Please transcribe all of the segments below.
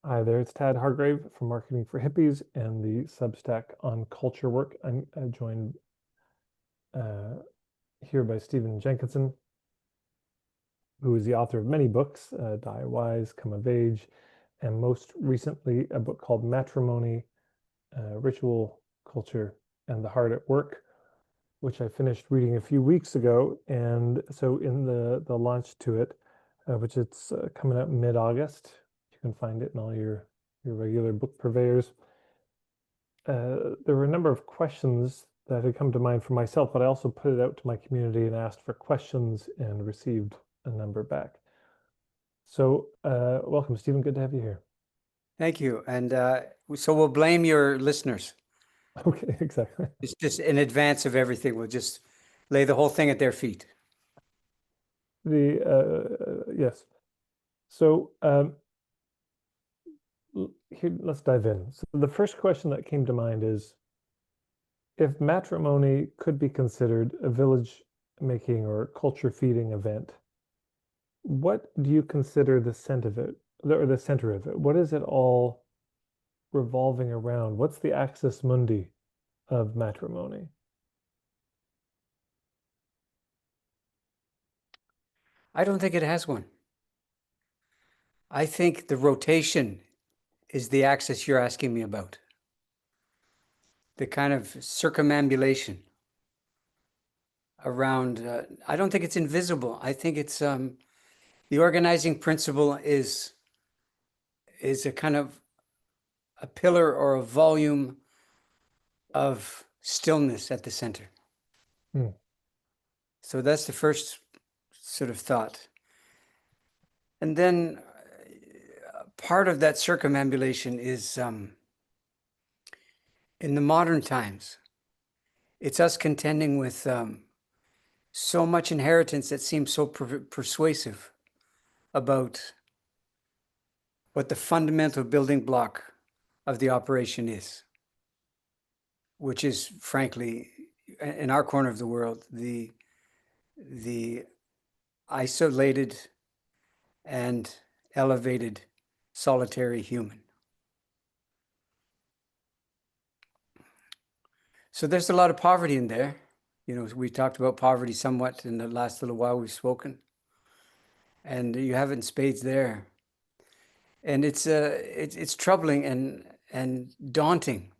Hi there, it's Tad Hargrave from Marketing for Hippies and the Substack on Culture Work. I'm joined here by Stephen Jenkinson, who is the author of many books, Die Wise, Come of Age, and most recently a book called Matrimony, Ritual, Culture, and the Heart at Work, which I finished reading a few weeks ago. And so in the launch to it, which it's coming out mid-August, you can find it in all your regular book purveyors. There were a number of questions that had come to mind for myself, but I also put it out to my community and asked for questions and received a number back. So welcome, Stephen. Good to have you here. Thank you. And so we'll blame your listeners. Okay, exactly. It's just in advance of everything. We'll just lay the whole thing at their feet. Yes. So here, let's dive in. So the first question that came to mind is, if matrimony could be considered a village making or culture feeding event, what do you consider the center of it, or the center of it? What is it all revolving around? What's the axis mundi of matrimony? I don't think it has one. I think the rotation is the axis you're asking me about. The kind of circumambulation around, I don't think it's invisible. I think it's, the organizing principle is a kind of a pillar or a volume of stillness at the center. So that's the first sort of thought. And then part of that circumambulation is in the modern times, it's us contending with so much inheritance that seems so persuasive about what the fundamental building block of the operation is, which is, frankly, in our corner of the world, the isolated and elevated solitary human. So there's a lot of poverty in there. You know, we talked about poverty somewhat in the last little while we've spoken, and you have it in spades there. And it's troubling and daunting,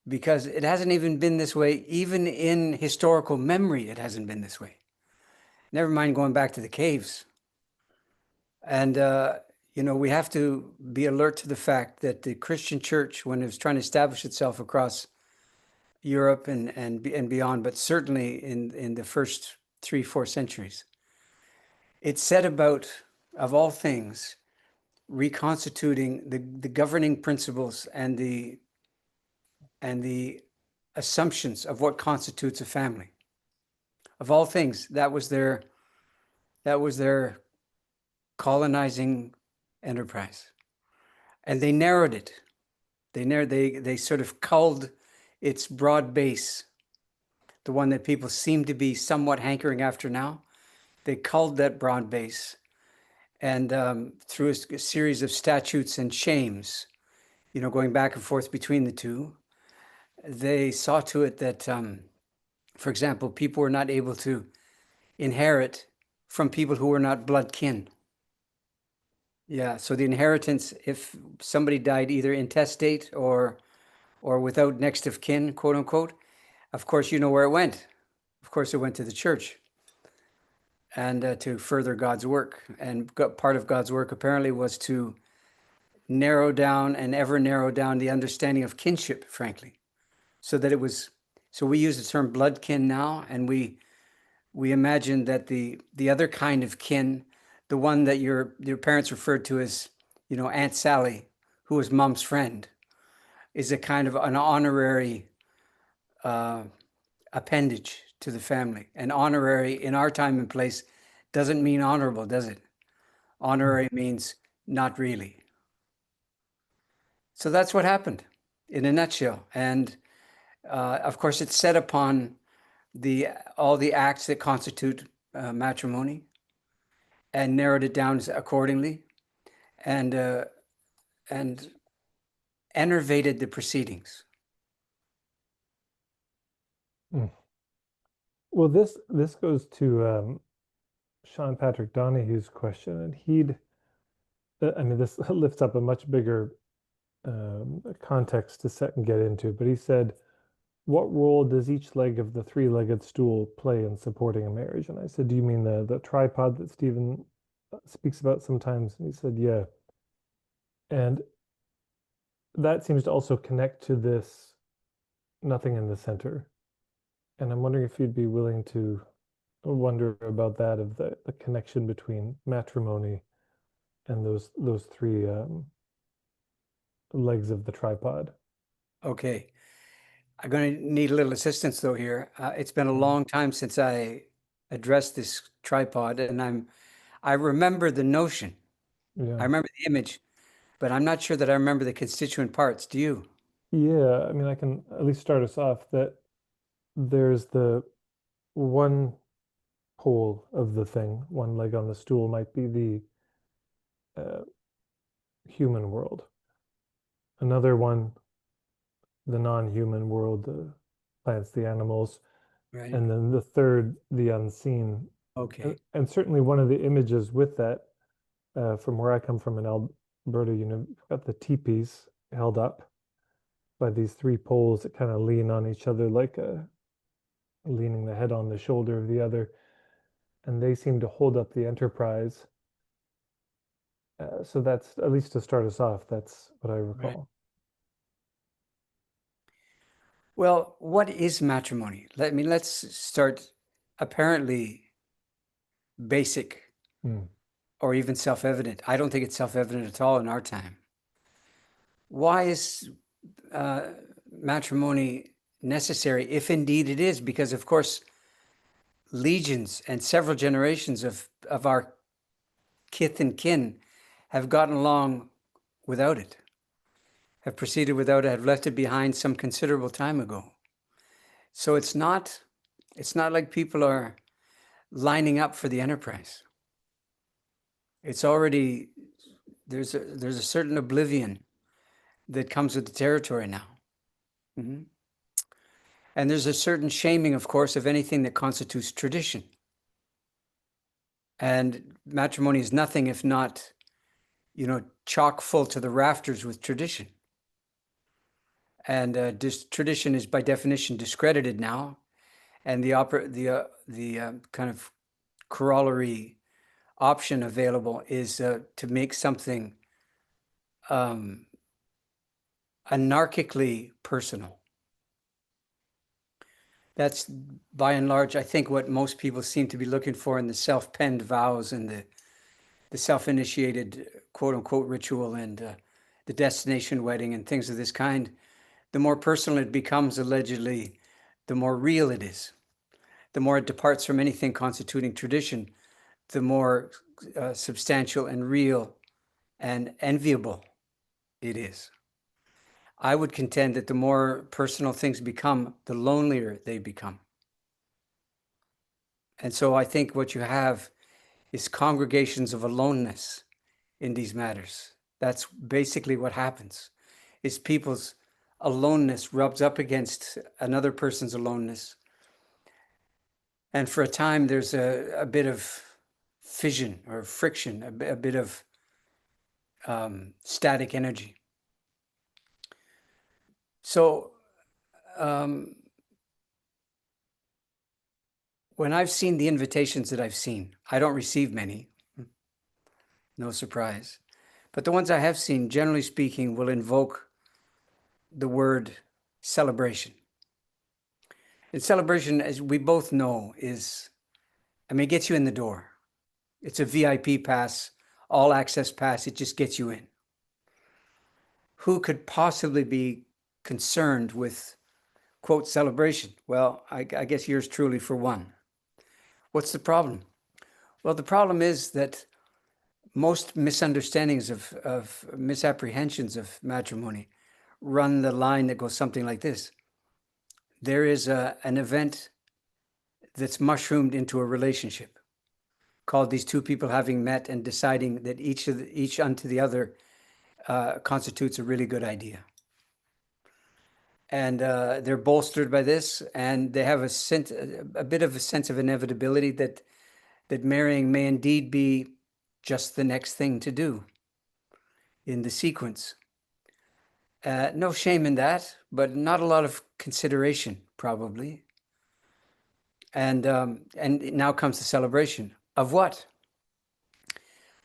because it hasn't even been this way. Even in historical memory, it hasn't been this way. Never mind going back to the caves. And you know, we have to be alert to the fact that the Christian church, when it was trying to establish itself across Europe and beyond, but certainly in the first 3-4 centuries, it set about, of all things, reconstituting the governing principles and the assumptions of what constitutes a family. Of all things, that was their colonizing enterprise, and they narrowed it. They sort of culled its broad base, the one that people seem to be somewhat hankering after now. They culled that broad base, and through a series of statutes and shames, you know, going back and forth between the two, they saw to it that, for example, people were not able to inherit from people who were not blood kin. Yeah, so the inheritance, if somebody died either intestate or without next of kin, quote unquote, of course, you know where it went. Of course, it went to the church and to further God's work. And part of God's work apparently was to narrow down and ever narrow down the understanding of kinship, frankly, so that it was, so we use the term blood kin now, and we imagine that the other kind of kin, the one that your parents referred to as, you know, Aunt Sally, who was Mom's friend, is a kind of an honorary appendage to the family. And honorary in our time and place doesn't mean honorable, does it? Honorary means not really. So that's what happened in a nutshell. And of course, it's set upon all the acts that constitute matrimony, and narrowed it down accordingly. And and enervated the proceedings. Mm. Well, this goes to Sean Patrick Donahue's question, and I mean, this lifts up a much bigger context to set and get into, but he said, what role does each leg of the three-legged stool play in supporting a marriage? And I said, do you mean the tripod that Stephen speaks about sometimes? And he said, yeah. And that seems to also connect to this nothing in the center. And I'm wondering if you'd be willing to wonder about that, of the connection between matrimony and those three legs of the tripod. Okay. I'm going to need a little assistance though here. It's been a long time since I addressed this tripod, and I remember the notion. I Yeah. remember the image, but I'm not sure that I remember the constituent parts. Do you? Yeah, I mean, I can at least start us off that there's the one pole of the thing, one leg on the stool might be the uh, human world. Another one, the non-human world, the plants, the animals, Right. and then the third, the unseen. Okay. And certainly one of the images with that, from where I come from in Alberta, you've got the teepees held up by these three poles that kind of lean on each other, like leaning the head on the shoulder of the other, and they seem to hold up the enterprise. So that's, at least to start us off, that's what I Right. recall. Well, what is matrimony? Let's start apparently basic Hmm. or even self-evident. I don't think it's self-evident at all in our time. Why is uh, matrimony necessary, if indeed it is? Because, of course, legions and several generations of our kith and kin have gotten along without it, have proceeded without it, have left it behind some considerable time ago. So it's not like people are lining up for the enterprise. It's already there's a certain oblivion that comes with the territory now. Mhm. And there's a certain shaming, of course, of anything that constitutes tradition. And matrimony is nothing if not, chock full to the rafters with tradition. And tradition is by definition discredited now, and the kind of corollary option available is to make something um, anarchically personal. That's by and large, I think, what most people seem to be looking for in the self-penned vows and the self-initiated quote unquote ritual and the destination wedding and things of this kind. The more personal it becomes, allegedly, the more real it is. The more it departs from anything constituting tradition, the more substantial and real and enviable it is. I would contend that the more personal things become, the lonelier they become. And so I think what you have is congregations of aloneness in these matters. That's basically what happens, is people's aloneness rubs up against another person's aloneness. And for a time, there's a bit of fission or friction, a bit of static energy. So when I've seen the invitations that I've seen, I don't receive many, no surprise. But the ones I have seen, generally speaking, will invoke the word celebration. And celebration, as we both know, it gets you in the door. It's a VIP pass, all access pass. It just gets you in. Who could possibly be concerned with, quote, celebration? Well, I guess yours truly for one. What's the problem? Well, the problem is that most misunderstandings of misapprehensions of matrimony run the line that goes something like this. There is an event that's mushroomed into a relationship called these two people having met and deciding that each unto the other constitutes a really good idea. And they're bolstered by this, and they have a bit of a sense of inevitability that marrying may indeed be just the next thing to do in the sequence. No shame in that, but not a lot of consideration, probably. And now comes the celebration of what?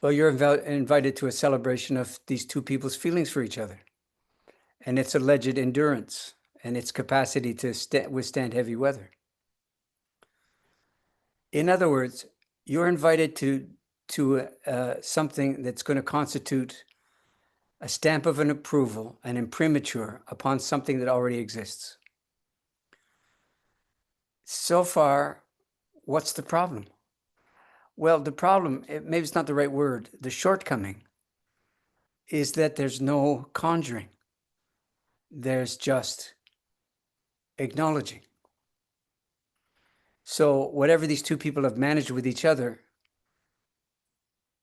Well, you're invited to a celebration of these two people's feelings for each other, and its alleged endurance and its capacity to withstand heavy weather. In other words, you're invited to something that's going to constitute a stamp of an approval, an imprimatur upon something that already exists. So far, what's the problem? Well, the problem, maybe it's not the right word, the shortcoming is that there's no conjuring. There's just acknowledging. So whatever these two people have managed with each other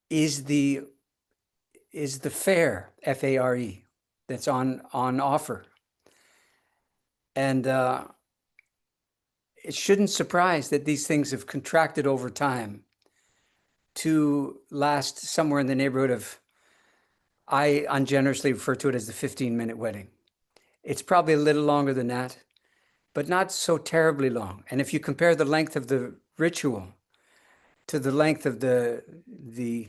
is the fare, F-A-R-E, that's on offer. And it shouldn't surprise that these things have contracted over time to last somewhere in the neighborhood of, I ungenerously refer to it as the 15-minute wedding. It's probably a little longer than that, but not so terribly long. And if you compare the length of the ritual to the length of the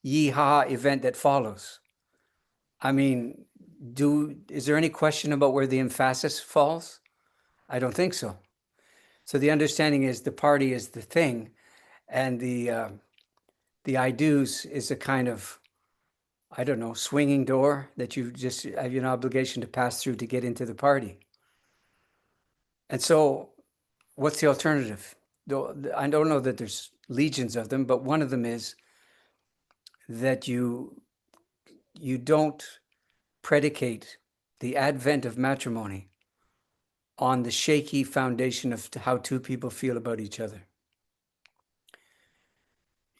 yee-haw event that follows, I mean, is there any question about where the emphasis falls? I don't think so. So the understanding is the party is the thing, and the I do's is a kind of, I don't know, swinging door that you just have an obligation to pass through to get into the party. And so what's the alternative? I don't know that there's legions of them, but one of them is that you don't predicate the advent of matrimony on the shaky foundation of how two people feel about each other.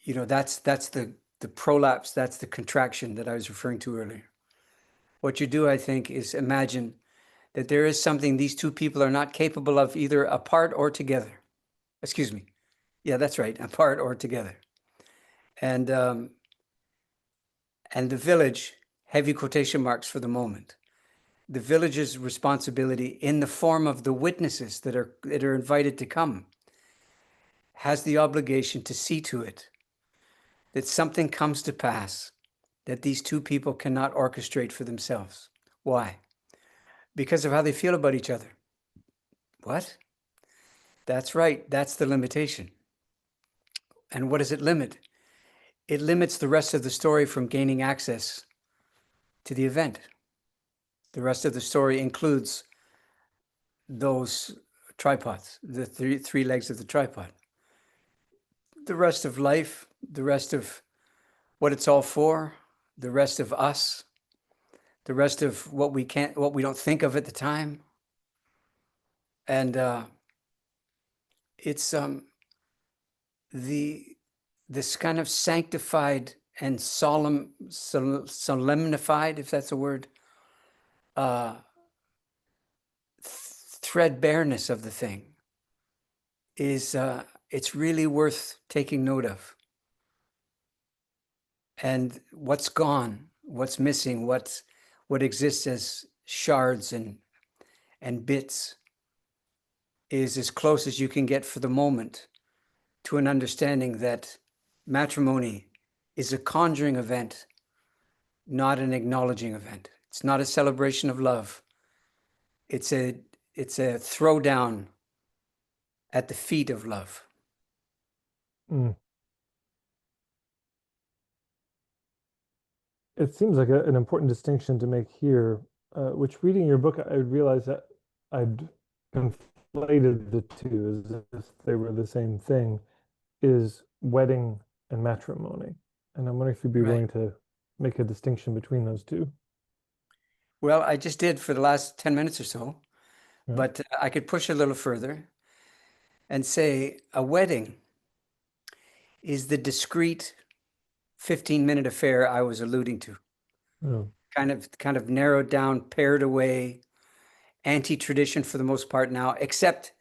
You know, that's the prolapse, that's the contraction that I was referring to earlier. What you do, I think, is imagine that there is something these two people are not capable of either apart or together. Excuse me. Yeah, that's right, apart or together. And the village, heavy quotation marks for the moment, the village's responsibility in the form of the witnesses that are invited to come has the obligation to see to it that something comes to pass that these two people cannot orchestrate for themselves. Why? Because of how they feel about each other. What? That's right. That's the limitation. And what does it limit? It limits the rest of the story from gaining access to the event. The rest of the story includes those tripods, the three legs of the tripod. The rest of life, the rest of what it's all for, the rest of us, the rest of what we don't think of at the time. And it's this kind of sanctified and solemnified, if that's a word, threadbareness of the thing is it's really worth taking note of. And what's gone, what's missing, what exists as shards and bits is as close as you can get for the moment to an understanding that matrimony is a conjuring event, not an acknowledging event. It's not a celebration of love. It's a throwdown at the feet of love. Mm. It seems like an important distinction to make here, which reading your book, I realized that I'd conflated the two as if they were the same thing, is wedding and matrimony. And I'm wondering if you'd be willing to make a distinction between those two. Well, I just did for the last 10 minutes or so, but I could push a little further and say a wedding is the discrete 15-minute affair I was alluding to. Oh. kind of narrowed down, pared away, anti-tradition for the most part now, except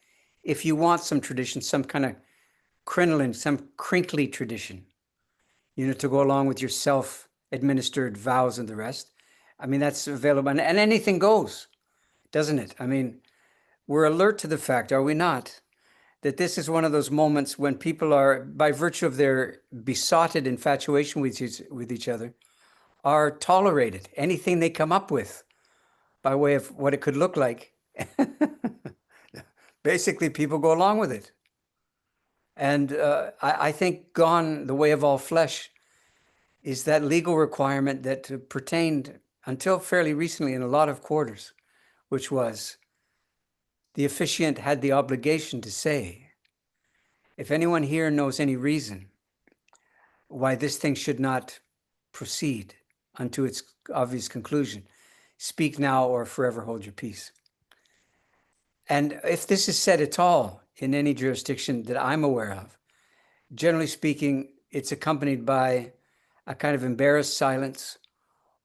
if you want some tradition, some kind of crinoline, some crinkly tradition, to go along with your self-administered vows and the rest. I mean, that's available, and anything goes, doesn't it? I mean, we're alert to the fact, are we not, that this is one of those moments when people are, by virtue of their besotted infatuation with each other, are tolerated. Anything they come up with by way of what it could look like, basically people go along with it. And I think gone the way of all flesh is that legal requirement that pertained until fairly recently in a lot of quarters, which was the officiant had the obligation to say, if anyone here knows any reason why this thing should not proceed unto its obvious conclusion, speak now or forever hold your peace. And if this is said at all in any jurisdiction that I'm aware of, generally speaking, it's accompanied by a kind of embarrassed silence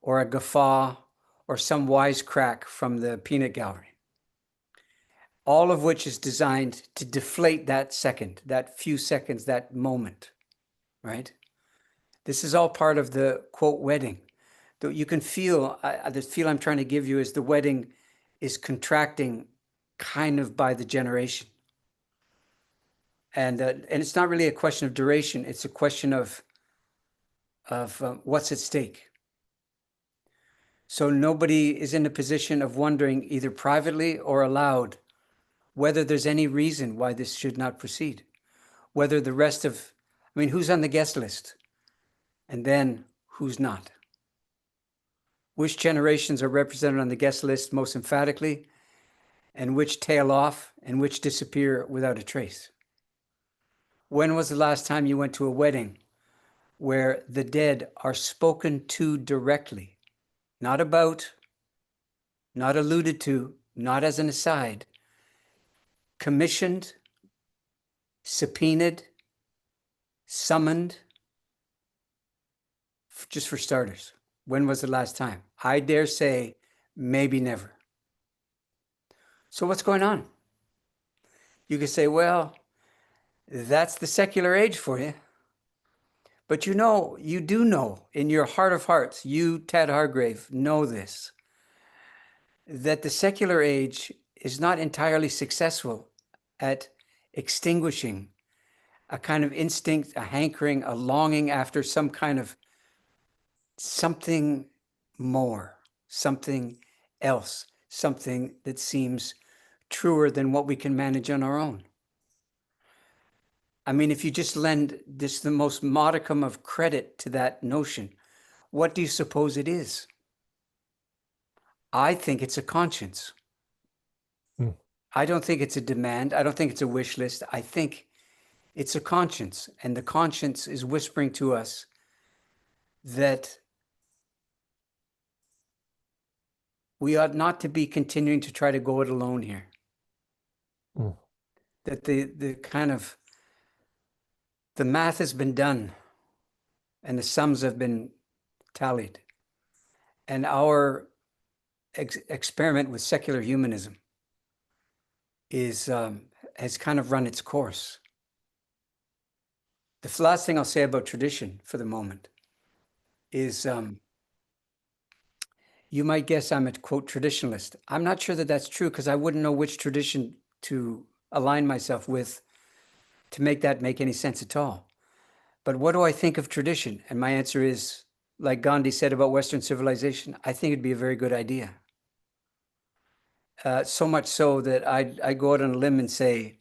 or a guffaw or some wisecrack from the peanut gallery, all of which is designed to deflate that second, that few seconds, that moment, right? This is all part of the, quote, wedding. You can feel, the feel I'm trying to give you is the wedding is contracting kind of by the generation. And it's not really a question of duration. It's a question of what's at stake. So nobody is in a position of wondering either privately or aloud whether there's any reason why this should not proceed. Whether the rest of, I mean, who's on the guest list? And then who's not? Which generations are represented on the guest list most emphatically, and which tail off and which disappear without a trace? When was the last time you went to a wedding where the dead are spoken to directly? Not about, not alluded to, not as an aside, commissioned, subpoenaed, summoned, just for starters. When was the last time? I dare say, maybe never. So what's going on? You could say, well, that's the secular age for you. But you do know in your heart of hearts, you, Ted Hargrave, know this, that the secular age is not entirely successful at extinguishing a kind of instinct, a hankering, a longing after some kind of something more, something else, something that seems truer than what we can manage on our own. I mean, if you just lend this the most modicum of credit to that notion, what do you suppose it is? I think it's a conscience. I don't think it's a demand. I don't think it's a wish list. I think it's a conscience. And the conscience is whispering to us that we ought not to be continuing to try to go it alone here. That the kind of, the math has been done and the sums have been tallied. And our experiment with secular humanism has kind of run its course. The last thing I'll say about tradition for the moment is, you might guess I'm a, quote, traditionalist. I'm not sure that that's true because I wouldn't know which tradition to align myself with to make that make any sense at all. But what do I think of tradition? And my answer is, like Gandhi said about Western civilization, I think it'd be a very good idea. So much so that I go out on a limb and say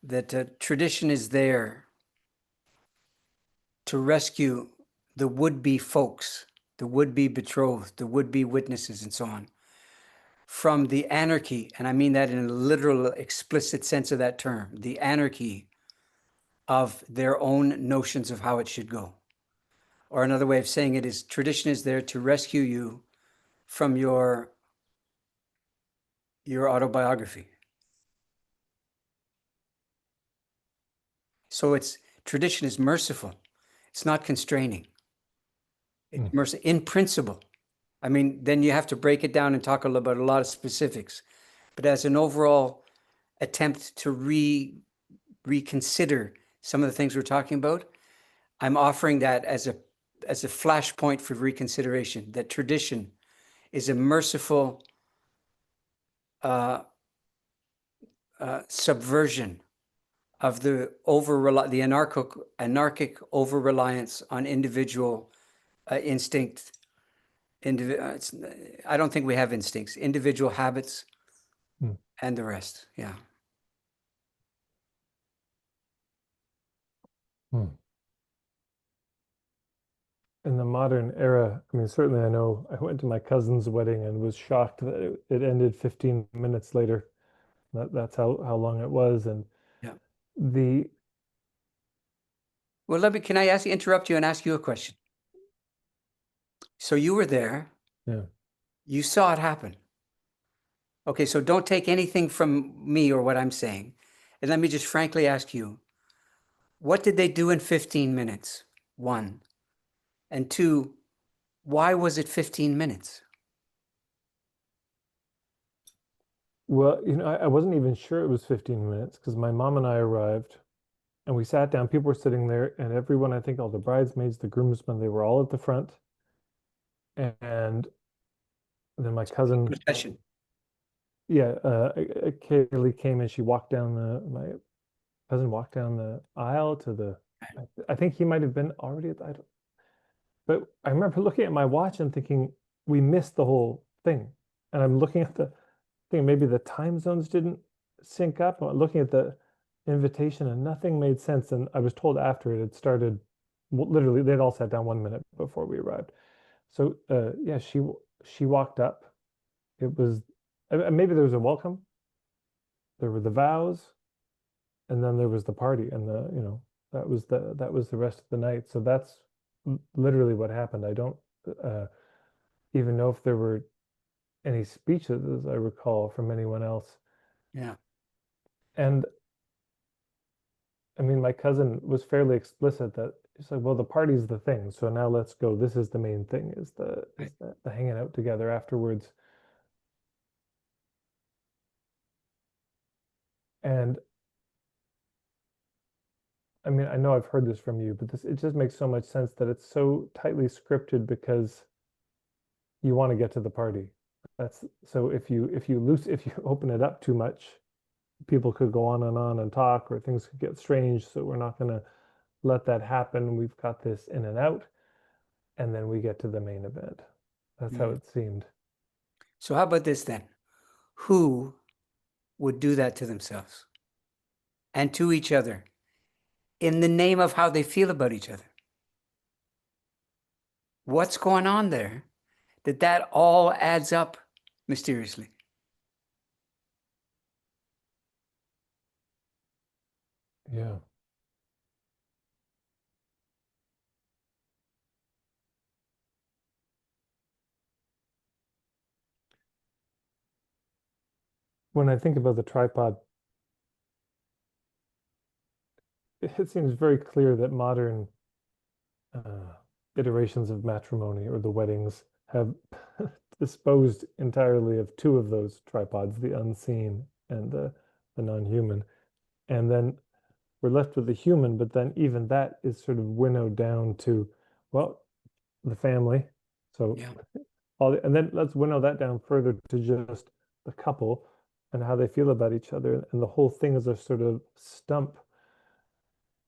that tradition is there to rescue the would-be folks, the would-be betrothed, the would-be witnesses, and so on, from the anarchy, and I mean that in a literal, explicit sense of that term, the anarchy of their own notions of how it should go. Or another way of saying it is, tradition is there to rescue you from your autobiography. So tradition is merciful. It's not constraining. It's mercy in principle. I mean, then you have to break it down and talk about a lot of specifics. But as an overall attempt to reconsider some of the things we're talking about, I'm offering that as a flashpoint for reconsideration. That tradition is a merciful subversion of the anarchic over reliance on individual instinct. I don't think we have instincts, individual habits, and the rest. Yeah. In the modern era, I mean, certainly I know I went to my cousin's wedding and was shocked that it ended 15 minutes later. That's how long it was. And Yeah. the Well, can I interrupt you and ask you a question? So you were there, yeah. you saw it happen. Okay, so don't take anything from me or what I'm saying. And let me just frankly ask you, what did they do in 15 minutes? One. And two, why was it 15 minutes? Well, I wasn't even sure it was 15 minutes because my mom and I arrived and we sat down. People were sitting there, and everyone, I think all the bridesmaids, the groomsmen, they were all at the front. And then my cousin, Procession. yeah, Kaylee came and she walked down my cousin walked down the aisle to I think he might have been already at but I remember looking at my watch and thinking we missed the whole thing. And I'm looking at the thing, maybe the time zones didn't sync up. I'm looking at the invitation and nothing made sense. And I was told after it had started, literally, they'd all sat down 1 minute before we arrived. So yeah, she walked up. It was maybe there was a welcome, there were the vows, and then there was the party, and that was the rest of the night. So that's literally what happened. I don't uh, even know if there were any speeches, as I recall, from anyone else. Yeah. And I mean, my cousin was fairly explicit that it's like, well, the party's the thing, so now let's go. This is the main thing, is the hanging out together afterwards. And I mean, I know I've heard this from you, but it just makes so much sense that it's so tightly scripted because you want to get to the party. That's so if you open it up too much, people could go on and talk, or things could get strange. So we're not going to let that happen. We've got this in and out, and then we get to the main event. That's how it seemed. So how about this then? Who would do that to themselves and to each other in the name of how they feel about each other? What's going on there that all adds up mysteriously? Yeah. When I think about the tripod, it seems very clear that modern uh, iterations of matrimony or the weddings have disposed entirely of two of those tripods, the unseen and the non-human. And then we're left with the human, but then even that is sort of winnowed down to, well, the family. So Yeah. and then let's winnow that down further to just the couple and how they feel about each other. And the whole thing is a sort of stump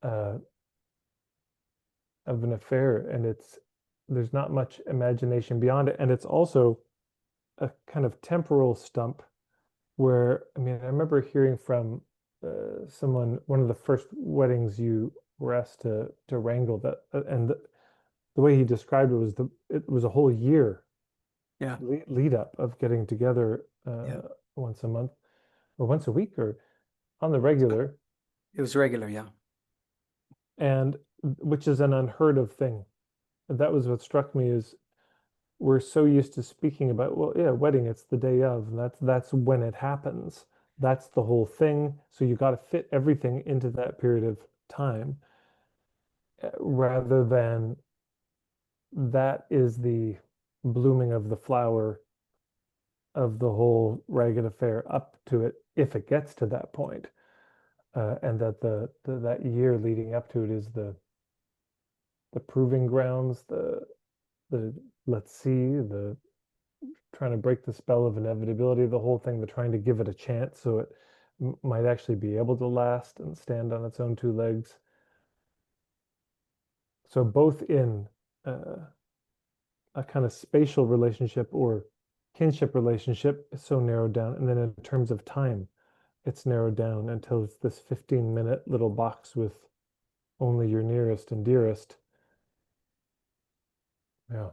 uh, of an affair, and there's not much imagination beyond it. And it's also a kind of temporal stump where, I mean, I remember hearing from one of the first weddings you were asked to wrangle, that, and the way he described it was it was a whole year Yeah. lead up of getting together Yeah. once a month or once a week or on the regular, It was regular. Yeah. and which is an unheard of thing. That was what struck me, is we're so used to speaking about, well, yeah, wedding, it's the day of, and that's when it happens. That's the whole thing. So you got to fit everything into that period of time, rather than that is the blooming of the flower of the whole ragged affair up to it, if it gets to that point, and that that year leading up to it is the proving grounds, the let's see, the trying to break the spell of inevitability, the whole thing, the trying to give it a chance so it might actually be able to last and stand on its own two legs. So both in a kind of spatial relationship or kinship relationship is so narrowed down, and then in terms of time, it's narrowed down until it's this 15-minute little box with only your nearest and dearest. Yeah.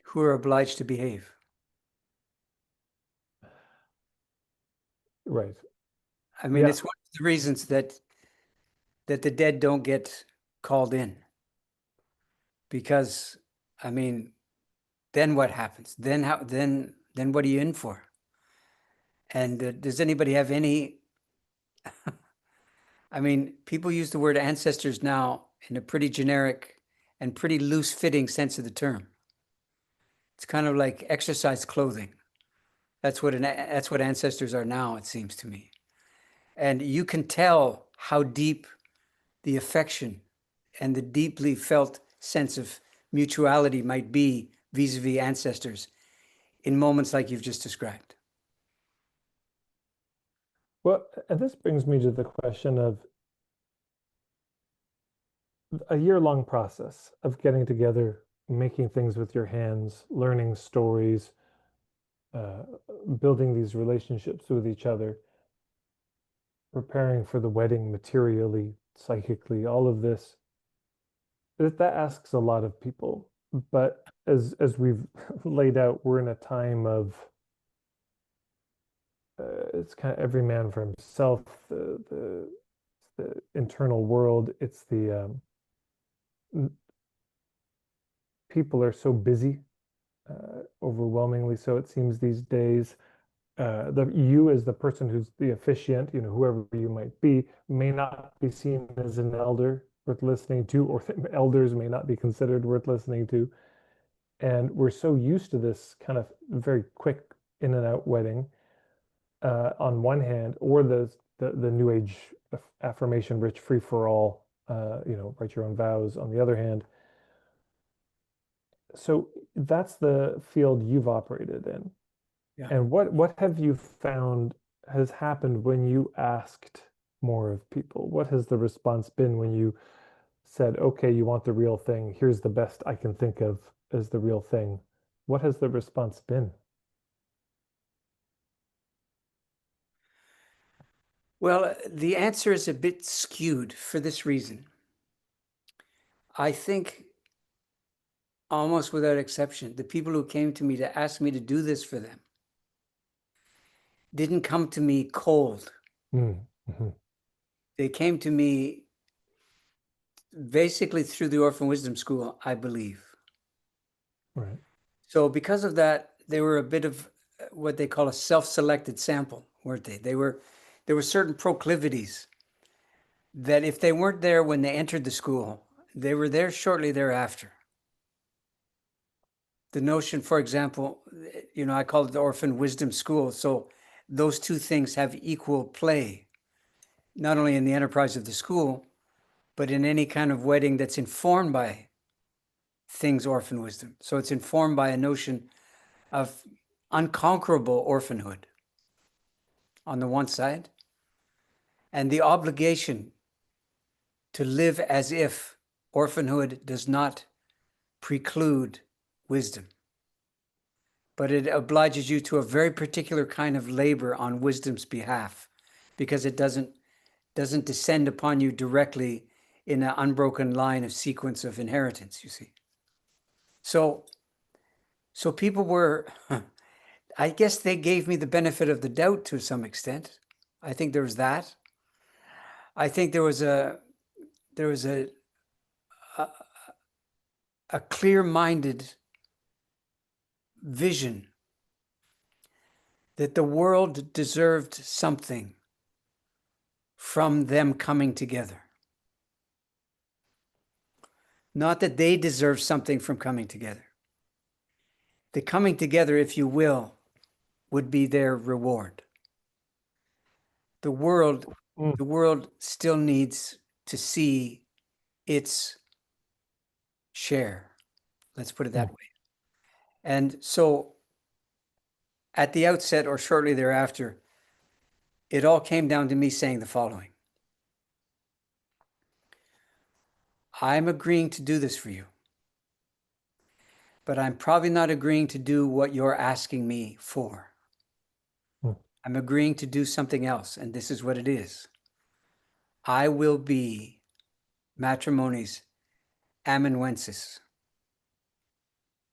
Who are obliged to behave. Right. I mean, Yeah. it's one of the reasons that the dead don't get called in. Because, I mean, then what happens? Then how? Then what are you in for? And does anybody have any? I mean, people use the word ancestors now in a pretty generic and pretty loose-fitting sense of the term. It's kind of like exercise clothing. That's what ancestors are now, it seems to me. And you can tell how deep the affection and the deeply felt sense of mutuality might be vis-a-vis ancestors in moments like you've just described. Well, and this brings me to the question of a year-long process of getting together, making things with your hands, learning stories, uh, building these relationships with each other, preparing for the wedding materially, psychically, all of this. That asks a lot of people. But as we've laid out, we're in a time of it's kind of every man for himself. The internal world. It's the people are so busy, overwhelmingly so it seems these days. You as the person who's the officiant, whoever you might be, may not be seen as an elder worth listening to, or elders may not be considered worth listening to. And we're so used to this kind of very quick in and out wedding, on one hand, or the new age affirmation rich free for all, write your own vows on the other hand. So that's the field you've operated in. Yeah. And what have you found has happened when you asked more of people? What has the response been when you said, okay, you want the real thing? Here's the best I can think of as the real thing. What has the response been? Well, the answer is a bit skewed for this reason. I think almost without exception, the people who came to me to ask me to do this for them didn't come to me cold. Mm-hmm. They came to me basically through the Orphan Wisdom School, I believe. Right. So because of that, they were a bit of what they call a self-selected sample, weren't they? There were certain proclivities that if they weren't there when they entered the school, they were there shortly thereafter. The notion, for example, I call it the Orphan Wisdom School. So those two things have equal play, not only in the enterprise of the school, but in any kind of wedding that's informed by things orphan wisdom. So it's informed by a notion of unconquerable orphanhood on the one side, and the obligation to live as if orphanhood does not preclude wisdom, but it obliges you to a very particular kind of labor on wisdom's behalf, because it doesn't descend upon you directly in an unbroken line of sequence of inheritance, you see. So people were, I guess they gave me the benefit of the doubt to some extent. I think there was that. I think there was a clear-minded vision that the world deserved something from them coming together. Not that they deserve something from coming together. the coming together, if you will, would be their reward. The world still needs to see its share. Let's put it that way. And so at the outset or shortly thereafter, it all came down to me saying the following: I'm agreeing to do this for you, but I'm probably not agreeing to do what you're asking me for. I'm agreeing to do something else, and this is what it is. I will be Matrimony's amanuensis.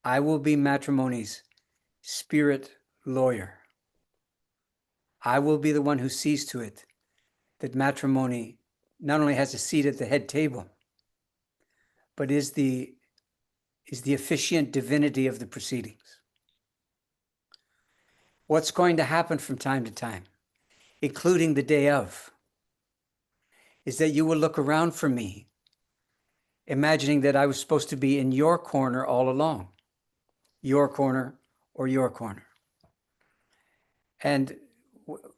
I will be Matrimony's spirit lawyer. I will be the one who sees to it that Matrimony not only has a seat at the head table, but is the officiant divinity of the proceedings. What's going to happen from time to time, including the day of, is that you will look around for me, imagining that I was supposed to be in your corner all along, your corner or your corner. And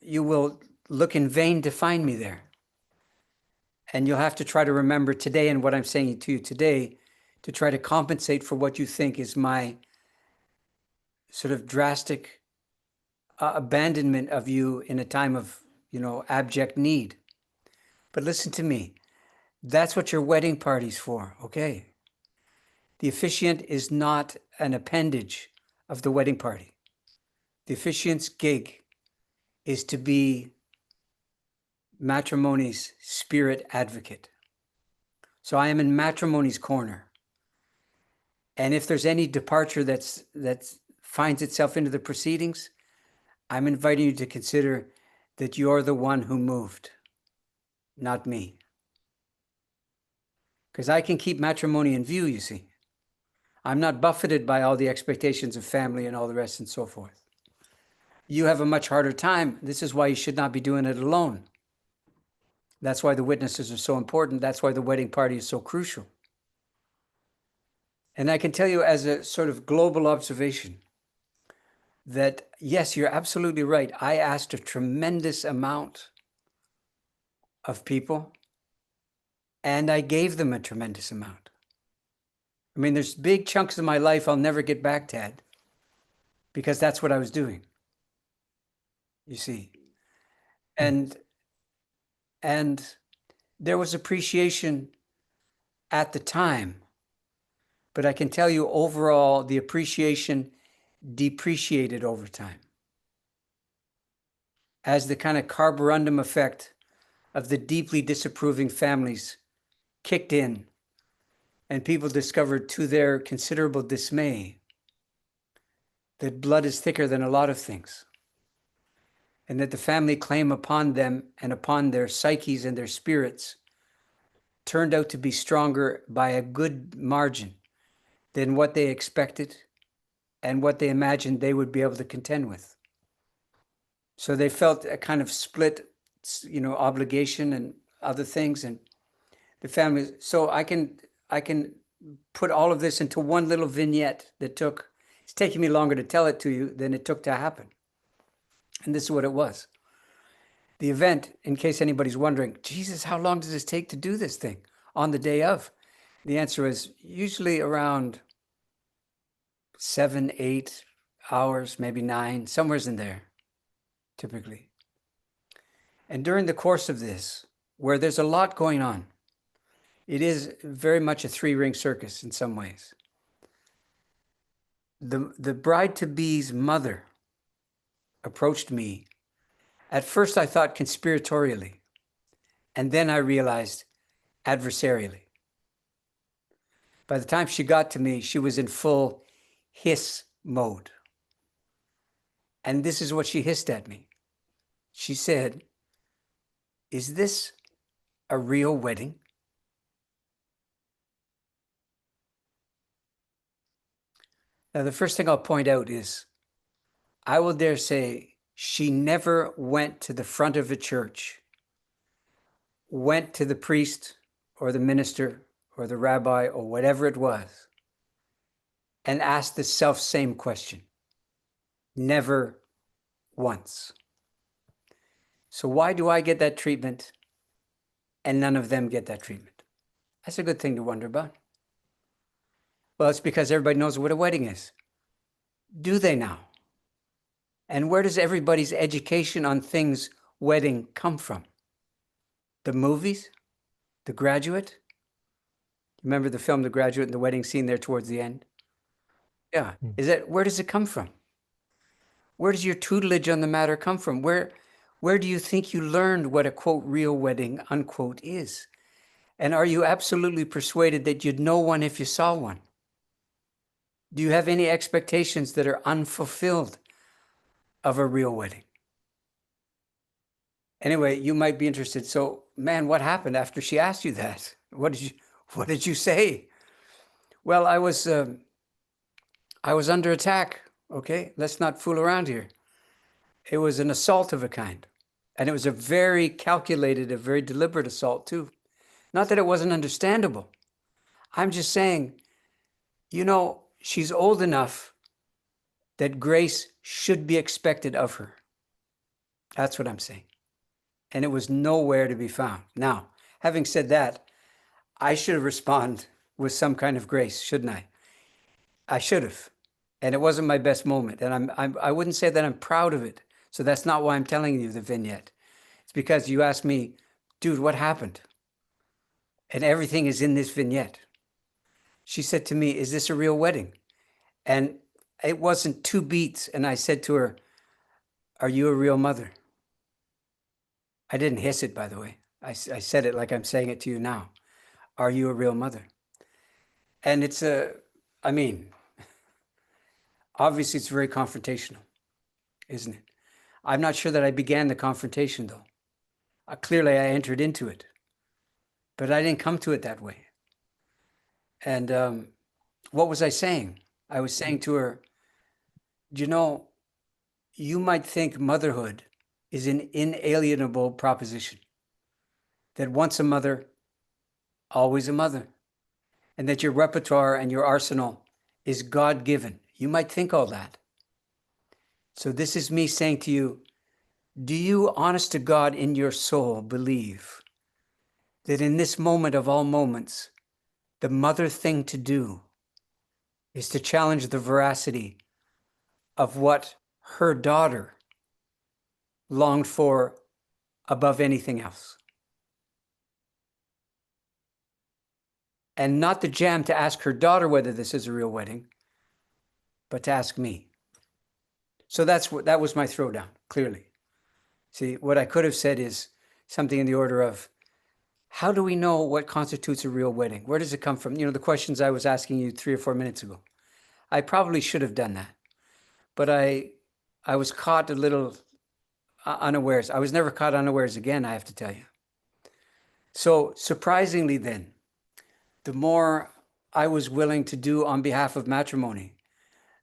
you will look in vain to find me there. And you'll have to try to remember today and what I'm saying to you today to try to compensate for what you think is my sort of drastic abandonment of you in a time of, abject need. But listen to me. That's what your wedding party's for, okay? The officiant is not an appendage of the wedding party. The officiant's gig is to be Matrimony's spirit advocate. So I am in Matrimony's corner. And if there's any departure that finds itself into the proceedings, I'm inviting you to consider that you're the one who moved, not me. Because I can keep Matrimony in view, you see. I'm not buffeted by all the expectations of family and all the rest and so forth. You have a much harder time. This is why you should not be doing it alone. That's why the witnesses are so important. That's why the wedding party is so crucial. And I can tell you as a sort of global observation that, yes, you're absolutely right. I asked a tremendous amount of people, and I gave them a tremendous amount. I mean, there's big chunks of my life I'll never get back, Ted, because that's what I was doing, you see. And there was appreciation at the time, but I can tell you overall, the appreciation depreciated over time as the kind of carborundum effect of the deeply disapproving families kicked in, and people discovered, to their considerable dismay, that blood is thicker than a lot of things, and that the family claim upon them and upon their psyches and their spirits turned out to be stronger by a good margin than what they expected and what they imagined they would be able to contend with. So they felt a kind of split, obligation and other things, and the family. So I can put all of this into one little vignette that it's taking me longer to tell it to you than it took to happen. And this is what it was. The event, in case anybody's wondering, Jesus, how long does this take to do this thing on the day of? The answer is usually around 7, 8 hours, maybe 9, somewhere's in there, typically. And during the course of this, where there's a lot going on, it is very much a 3-ring circus in some ways. The bride-to-be's mother approached me. At first I thought conspiratorially, and then I realized adversarially. By the time she got to me, she was in full hiss mode. And this is what she hissed at me. She said, "Is this a real wedding?" Now, the first thing I'll point out is, I will dare say, she never went to the front of a church, went to the priest or the minister or the rabbi or whatever it was, and asked the self same question. Never once. So why do I get that treatment and none of them get that treatment? That's a good thing to wonder about. Well, it's because everybody knows what a wedding is. Do they now? And where does everybody's education on things wedding come from? The movies? The Graduate? Remember the film The Graduate and the wedding scene there towards the end? Yeah. Where does it come from? Where does your tutelage on the matter come from? Where do you think you learned what a quote real wedding unquote is? And are you absolutely persuaded that you'd know one if you saw one? Do you have any expectations that are unfulfilled of a real wedding? Anyway, you might be interested. So, man, what happened after she asked you that? What did you say? Well, I was under attack. Okay, let's not fool around here. It was an assault of a kind, and it was a very calculated, a very deliberate assault too. Not that it wasn't understandable. I'm just saying, she's old enough that grace should be expected of her. That's what I'm saying. And it was nowhere to be found. Now, having said that, I should have responded with some kind of grace, shouldn't I? I should have. And it wasn't my best moment. And I wouldn't say that I'm proud of it. So that's not why I'm telling you the vignette. It's because you asked me, dude, what happened? And everything is in this vignette. She said to me, is this a real wedding? And it wasn't 2 beats. And I said to her, are you a real mother? I didn't hiss it, by the way. I said it like I'm saying it to you now. Are you a real mother? And obviously it's very confrontational, isn't it? I'm not sure that I began the confrontation, though. Clearly, I entered into it, but I didn't come to it that way. And what was I saying? I was saying to her, you might think motherhood is an inalienable proposition, that once a mother, always a mother, and that your repertoire and your arsenal is God-given. You might think all that. So this is me saying to you, do you, honest to God, in your soul, believe that in this moment of all moments, the mother thing to do is to challenge the veracity of what her daughter longed for above anything else? And not the jam to ask her daughter whether this is a real wedding, but to ask me. So that was my throwdown, clearly. See, what I could have said is something in the order of, how do we know what constitutes a real wedding? Where does it come from? The questions I was asking you 3 or 4 minutes ago. I probably should have done that, but I was caught a little unawares. I was never caught unawares again, I have to tell you. So surprisingly then, the more I was willing to do on behalf of Matrimony,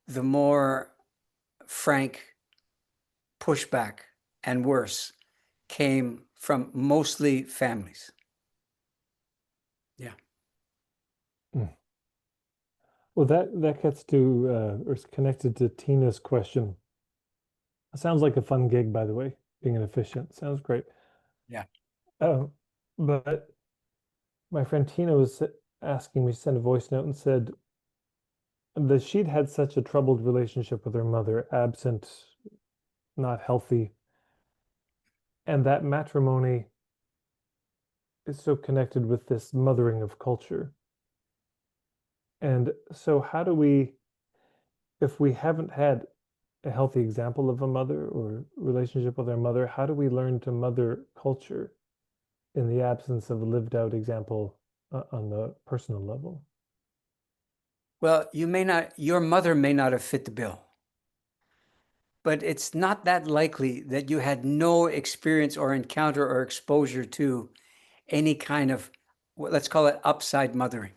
the more frank pushback and worse came from mostly families. Yeah. Well, that gets to, or is connected to Tina's question. It sounds like a fun gig, by the way, being an officiant. Sounds great. Yeah. But my friend Tina was asking me, sent a voice note and said that she'd had such a troubled relationship with her mother, absent, not healthy, and that Matrimony is so connected with this mothering of culture. And so how do we, if we haven't had a healthy example of a mother or relationship with our mother, how do we learn to mother culture in the absence of a lived out example on the personal level? Well, your mother may not have fit the bill, but it's not that likely that you had no experience or encounter or exposure to any kind of, let's call it upside mothering.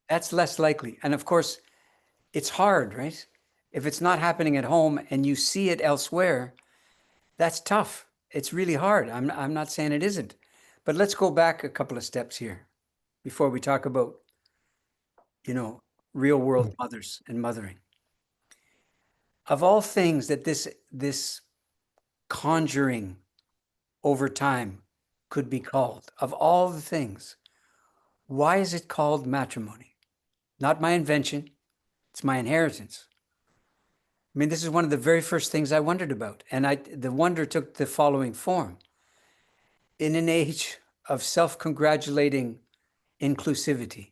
That's less likely. And of course, it's hard, right? If it's not happening at home and you see it elsewhere, that's tough. It's really hard. I'm not saying it isn't. But let's go back a couple of steps here before we talk about, real world mothers and mothering. Of all things that this conjuring over time could be called, of all the things, why is it called matrimony? Not my invention, it's my inheritance. I mean, this is one of the very first things I wondered about. And the wonder took the following form. In an age of self-congratulating inclusivity,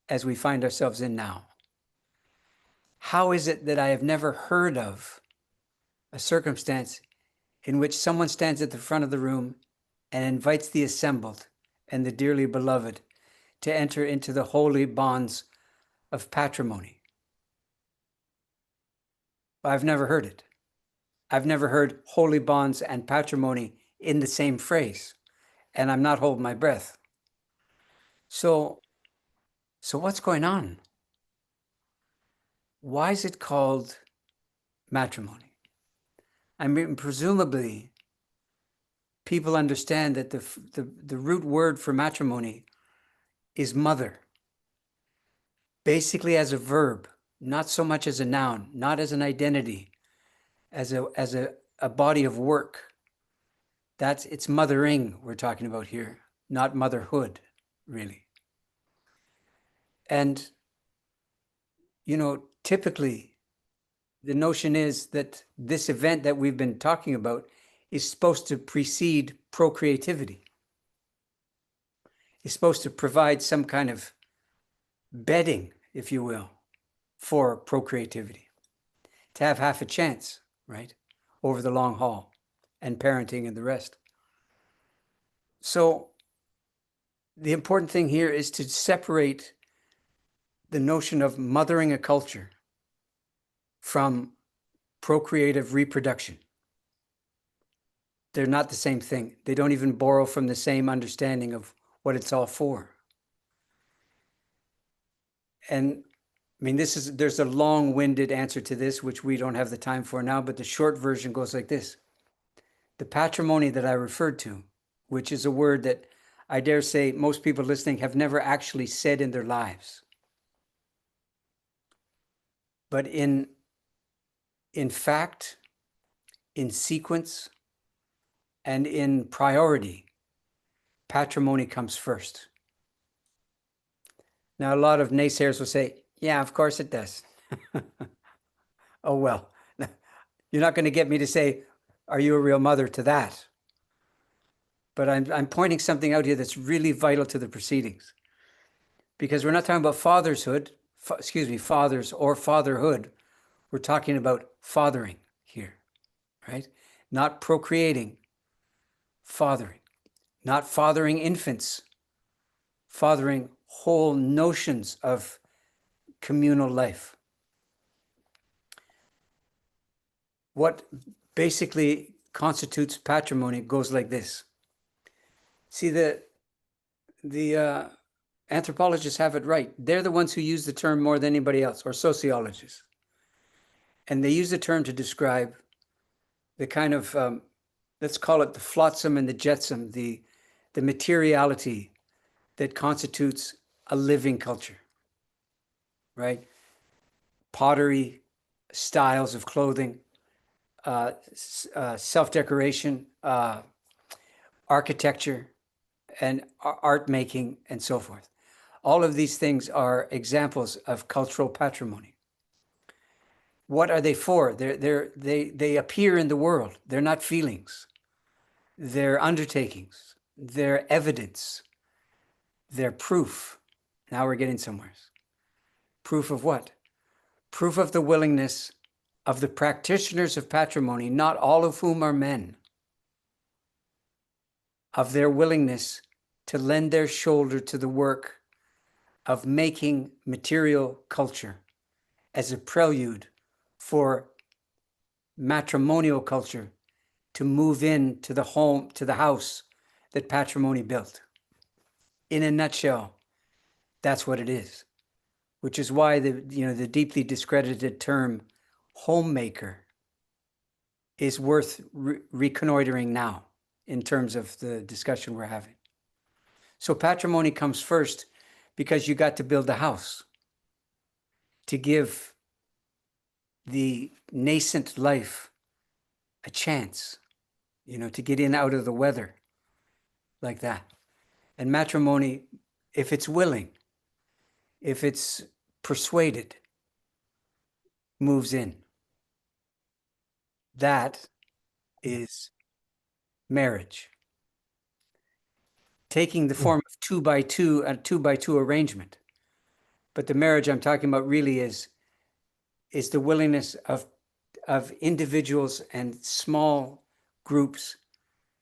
as we find ourselves in now, how is it that I have never heard of a circumstance in which someone stands at the front of the room and invites the assembled and the dearly beloved to enter into the holy bonds of patrimony? I've never heard it. I've never heard holy bonds and patrimony in the same phrase, and I'm not holding my breath. So what's going on? Why is it called matrimony? I mean, presumably, people understand that the root word for matrimony is mother, basically as a verb, not so much as a noun, not as an identity, as a body of work. It's mothering we're talking about here, not motherhood, really. And, you know, typically the notion is that this event that we've been talking about is supposed to precede procreativity. It's supposed to provide some kind of bedding, if you will, for procreativity, to have half a chance, right, over the long haul, and parenting and the rest. So the important thing here is to separate the notion of mothering a culture from procreative reproduction. They're not the same thing. They don't even borrow from the same understanding of what it's all for. And I mean, there's a long-winded answer to this, which we don't have the time for now, but the short version goes like this. The patrimony that I referred to, which is a word that I dare say most people listening have never actually said in their lives. But in fact, in sequence, and in priority, patrimony comes first. Now, a lot of naysayers will say, yeah, of course it does. Oh, well, you're not going to get me to say, are you a real mother to that? But I'm pointing something out here that's really vital to the proceedings. Because we're not talking about fathers or fatherhood. We're talking about fathering here, right? Not procreating, fathering. Not fathering infants, fathering whole notions of communal life. What basically constitutes patrimony goes like this. See, the anthropologists have it right. They're the ones who use the term more than anybody else, or sociologists. And they use the term to describe the kind of, let's call it the flotsam and the jetsam, the materiality that constitutes a living culture, right? Pottery, styles of clothing, self-decoration, architecture, and art making, and so forth. All of these things are examples of cultural patrimony. What are they for? They appear in the world. They're not feelings. They're undertakings. They're evidence. They're proof. Now we're getting somewhere. Proof of what? Proof of the willingness of the practitioners of patrimony, not all of whom are men, of their willingness to lend their shoulder to the work of making material culture as a prelude for matrimonial culture to move into the home, to the house that patrimony built. In a nutshell, that's what it is, which is why the deeply discredited term homemaker is worth reconnoitering now in terms of the discussion we're having. So patrimony comes first because you got to build a house. to give the nascent life a chance, to get in out of the weather like that. And matrimony, if it's willing, if it's persuaded, moves in. That is marriage. Taking the form of 2x2, a 2x2 arrangement. But the marriage I'm talking about really is the willingness of individuals and small groups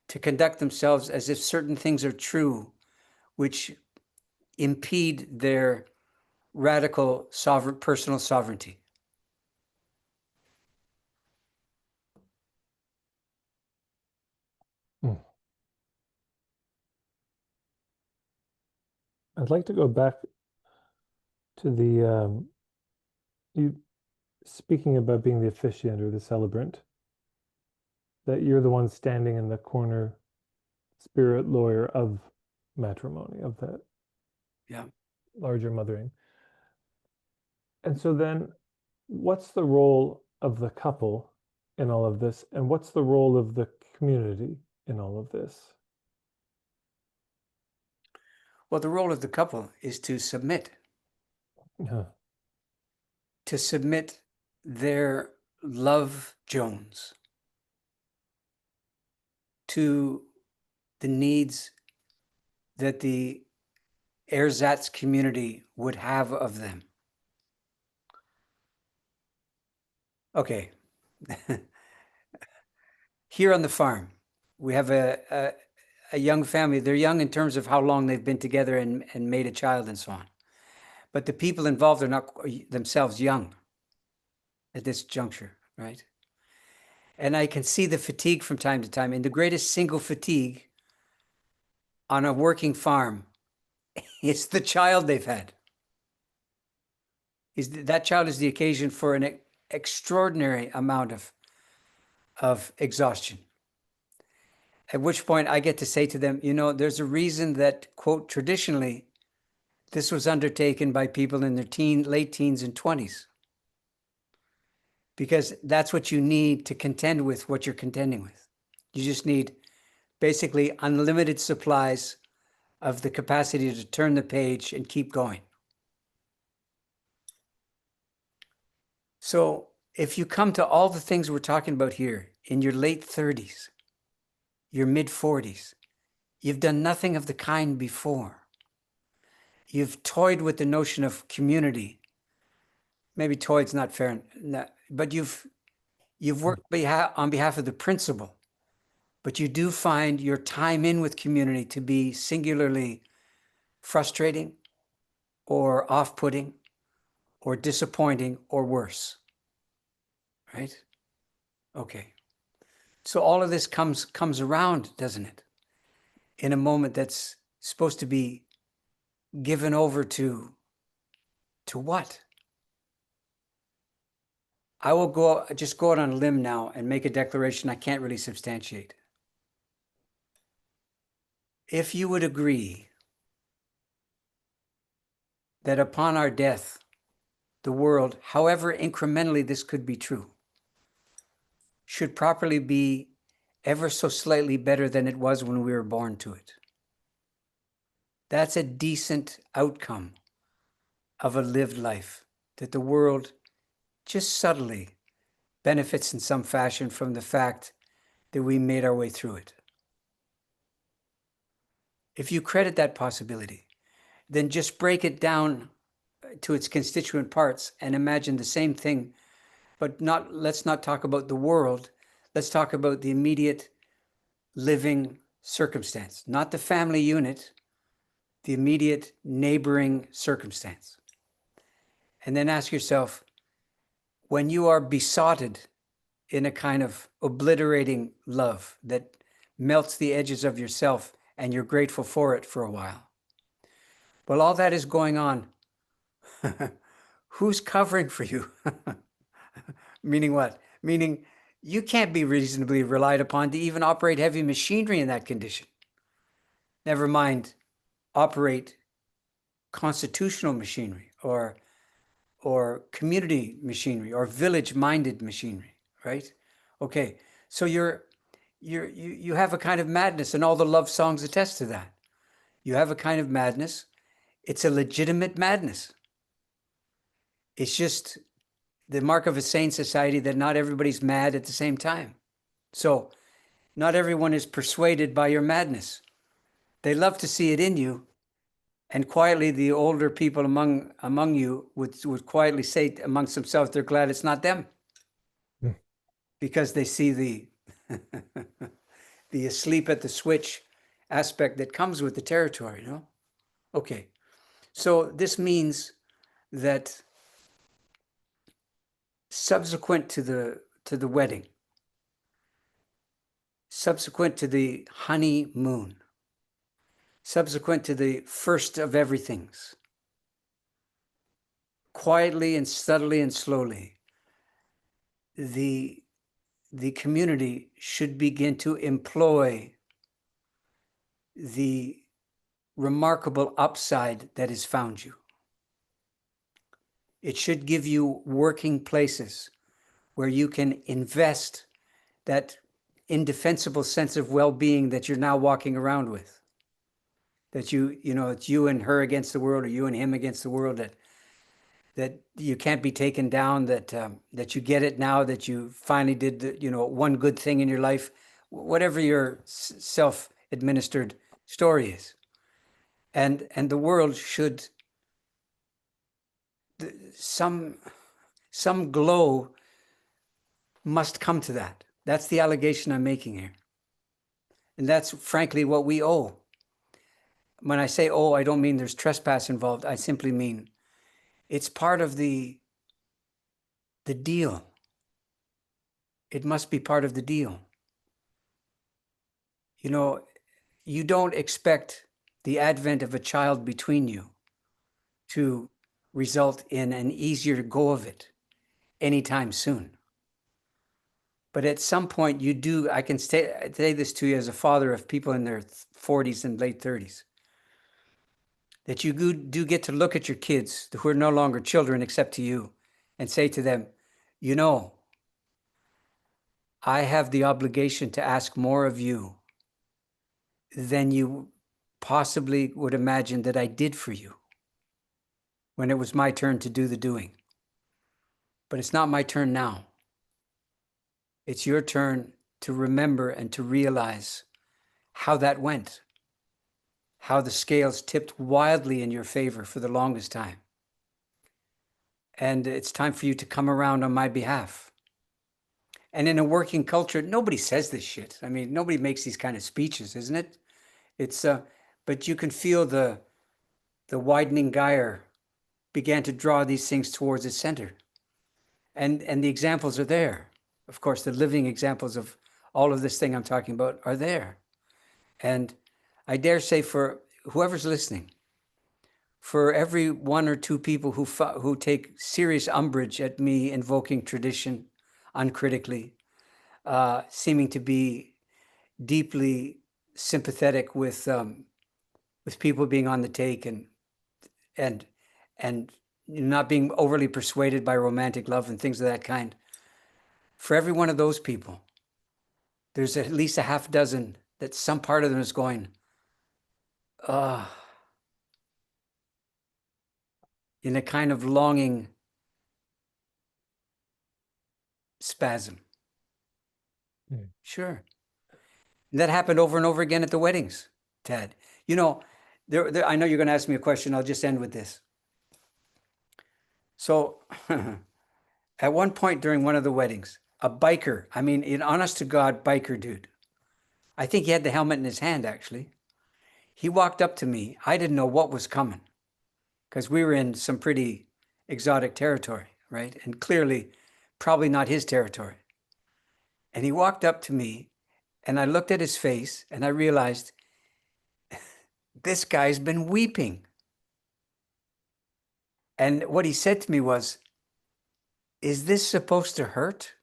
to conduct themselves as if certain things are true, which impede their radical personal sovereignty. I'd like to go back to the you speaking about being the officiant or the celebrant, that you're the one standing in the corner, spirit lawyer of matrimony, of that larger mothering. And so then what's the role of the couple in all of this? And what's the role of the community in all of this? Well, the role of the couple is to submit. To submit their love Jones to the needs that the ersatz community would have of them. Okay. Here on the farm, we have a young family. They're young in terms of how long they've been together and made a child and so on. But the people involved are not themselves young at this juncture, right? And I can see the fatigue from time to time. And the greatest single fatigue on a working farm is the child they've had. That child is the occasion for an extraordinary amount of exhaustion. At which point I get to say to them, there's a reason that, quote, traditionally, this was undertaken by people in their late teens and 20s. Because that's what you need to contend with what you're contending with. You just need basically unlimited supplies of the capacity to turn the page and keep going. So if you come to all the things we're talking about here in your late 30s, your mid 40s, you've done nothing of the kind before. You've toyed with the notion of community. Maybe toyed's not fair, but you've worked on behalf of the principle. But you do find your time in with community to be singularly frustrating or off-putting or disappointing or worse, right? Okay. So all of this comes around, doesn't it? In a moment that's supposed to be given over to what? I will just go out on a limb now and make a declaration I can't really substantiate. If you would agree that upon our death, the world, however incrementally this could be true, should properly be ever so slightly better than it was when we were born to it. That's a decent outcome of a lived life, that the world just subtly benefits in some fashion from the fact that we made our way through it. If you credit that possibility, then just break it down to its constituent parts and imagine the same thing, but let's not talk about the world. Let's talk about the immediate living circumstance, not the family unit, the immediate neighboring circumstance. And then ask yourself, when you are besotted in a kind of obliterating love that melts the edges of yourself and you're grateful for it for a while, well, all that is going on. Who's covering for you? Meaning what? Meaning you can't be reasonably relied upon to even operate heavy machinery in that condition. Never mind operate constitutional machinery or or community machinery or village-minded machinery, right? Okay, so you have a kind of madness, and all the love songs attest to that. You have a kind of madness. It's a legitimate madness. It's just the mark of a sane society that not everybody's mad at the same time. So not everyone is persuaded by your madness. They love to see it in you. And quietly, the older people among you would quietly say amongst themselves, they're glad it's not them, Mm. because they see the the asleep at the switch aspect that comes with the territory, you know? Okay. So this means that subsequent to the wedding, subsequent to the honeymoon, subsequent to the first of everythings, quietly and subtly and slowly, the community should begin to employ the remarkable upside that has found you. It should give you working places where you can invest that indefensible sense of well-being that you're now walking around with. That it's you and her against the world, or you and him against the world, that you can't be taken down, that you get it now, that you finally did one good thing in your life, whatever your self-administered story is. And the world should, some glow must come to that. That's the allegation I'm making here. And that's frankly what we owe. When I say owe, I don't mean there's trespass involved. I simply mean it's part of the deal. It must be part of the deal. You don't expect the advent of a child between you to result in an easier go of it anytime soon. But at some point you do, I can say this to you as a father of people in their 40s and late 30s, that you do get to look at your kids who are no longer children except to you and say to them, I have the obligation to ask more of you than you possibly would imagine that I did for you when it was my turn to do the doing. But it's not my turn now. It's your turn to remember and to realize how that went, how the scales tipped wildly in your favor for the longest time. And it's time for you to come around on my behalf. And in a working culture, nobody says this shit. I mean, nobody makes these kind of speeches, isn't it? It's but you can feel the widening gyre began to draw these things towards its center. And the examples are there. Of course, the living examples of all of this thing I'm talking about are there. And I dare say, for whoever's listening, for every one or two people who take serious umbrage at me invoking tradition uncritically, seeming to be deeply sympathetic with people being on the take and not being overly persuaded by romantic love and things of that kind. For every one of those people, there's at least a half dozen that some part of them is going, in a kind of longing spasm. Mm. Sure. And that happened over and over again at the weddings, Tad. I know you're going to ask me a question. I'll just end with this. So at one point during one of the weddings, a biker, I mean, an honest to God biker dude, I think he had the helmet in his hand, actually. He walked up to me. I didn't know what was coming because we were in some pretty exotic territory, right? And clearly, probably not his territory. And he walked up to me, and I looked at his face, and I realized this guy's been weeping. And what he said to me was, is this supposed to hurt?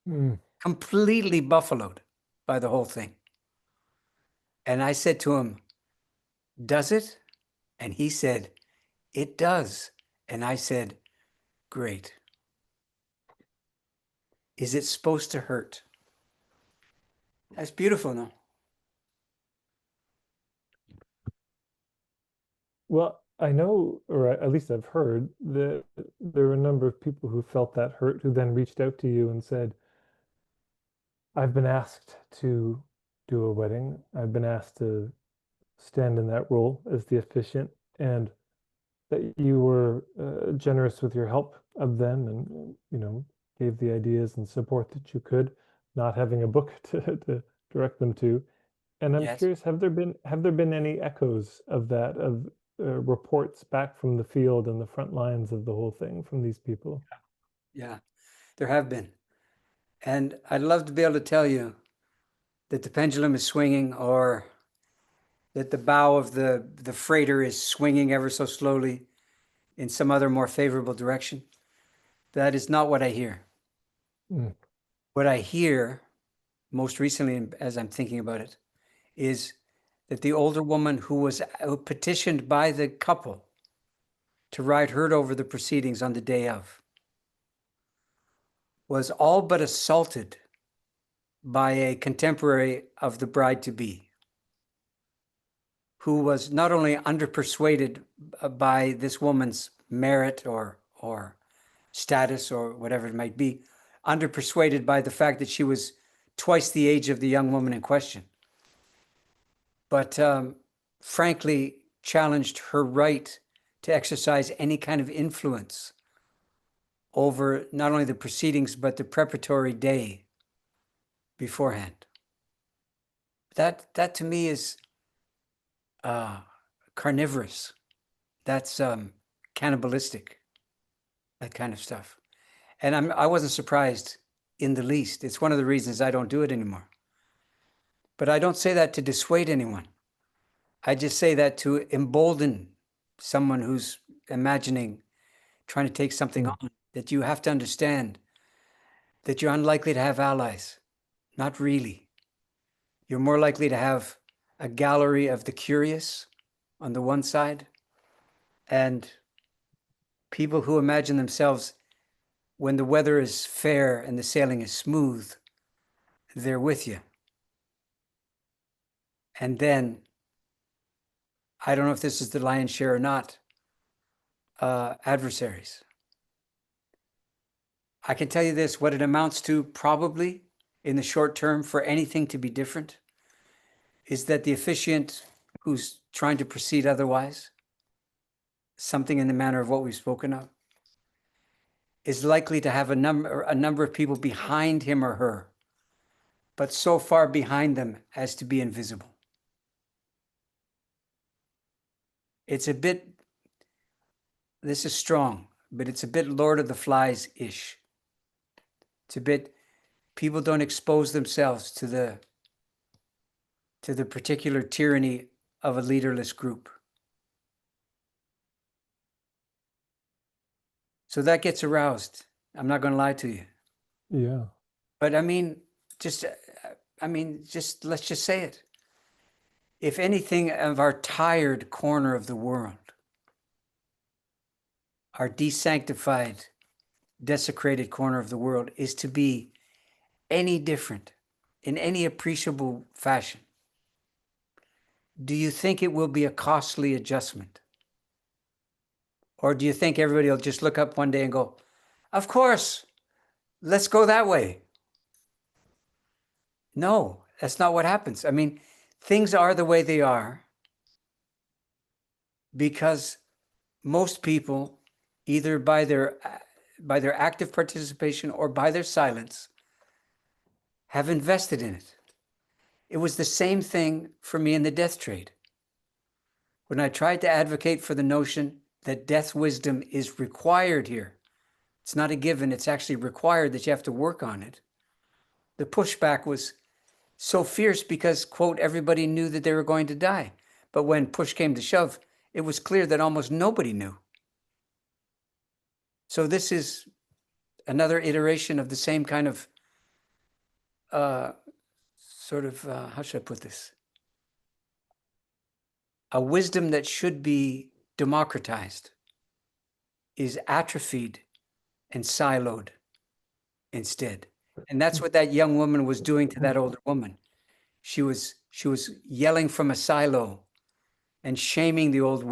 Mm. Completely buffaloed by the whole thing. And I said to him, does it? And he said, it does. And I said, great. Is it supposed to hurt? That's beautiful, no? Well, I know, or at least I've heard, that there were a number of people who felt that hurt who then reached out to you and said, I've been asked to do a wedding. I've been asked to stand in that role as the officiant, and that you were generous with your help of them and, gave the ideas and support that you could, not having a book to direct them to. And I'm Yes. curious, have there been any echoes of that, of reports back from the field and the front lines of the whole thing from these people? Yeah, there have been. And I'd love to be able to tell you that the pendulum is swinging or that the bow of the freighter is swinging ever so slowly in some other more favorable direction. That is not what I hear. Mm, What I hear most recently, as I'm thinking about it, is that the older woman who was petitioned by the couple to ride herd over the proceedings on the day of was all but assaulted by a contemporary of the bride-to-be, who was not only underpersuaded by this woman's merit or status or whatever it might be, underpersuaded by the fact that she was twice the age of the young woman in question, but frankly challenged her right to exercise any kind of influence over not only the proceedings but the preparatory day beforehand. That to me is carnivorous. That's cannibalistic. That kind of stuff. And I wasn't surprised in the least. It's one of the reasons I don't do it anymore. But I don't say that to dissuade anyone. I just say that to embolden someone who's imagining trying to take something mm, on, that you have to understand that you're unlikely to have allies. Not really. You're more likely to have a gallery of the curious on the one side and people who imagine themselves, when the weather is fair and the sailing is smooth, they're with you. And then, I don't know if this is the lion's share or not, adversaries. I can tell you this, what it amounts to probably in the short term for anything to be different is that the officiant who's trying to proceed otherwise, something in the manner of what we've spoken of, is likely to have a number of people behind him or her, but so far behind them as to be invisible. It's a bit, this is strong, but it's a bit Lord of the Flies-ish. It's a bit, people don't expose themselves to the particular tyranny of a leaderless group. So that gets aroused. I'm not going to lie to you. yeah. But just let's just say it. If anything of our tired corner of the world, our desanctified, desecrated corner of the world is to be any different in any appreciable fashion, do you think it will be a costly adjustment? Or do you think everybody will just look up one day and go, of course, let's go that way? No, that's not what happens. Things are the way they are because most people, either by their active participation or by their silence, have invested in it. It was the same thing for me in the death trade. When I tried to advocate for the notion that death wisdom is required here, it's not a given, it's actually required that you have to work on it. The pushback was so fierce because, quote, everybody knew that they were going to die. But when push came to shove, it was clear that almost nobody knew. So this is another iteration of the same kind of how should I put this? A wisdom that should be democratized is atrophied and siloed instead. And that's what that young woman was doing to that older woman. She was yelling from a silo and shaming the older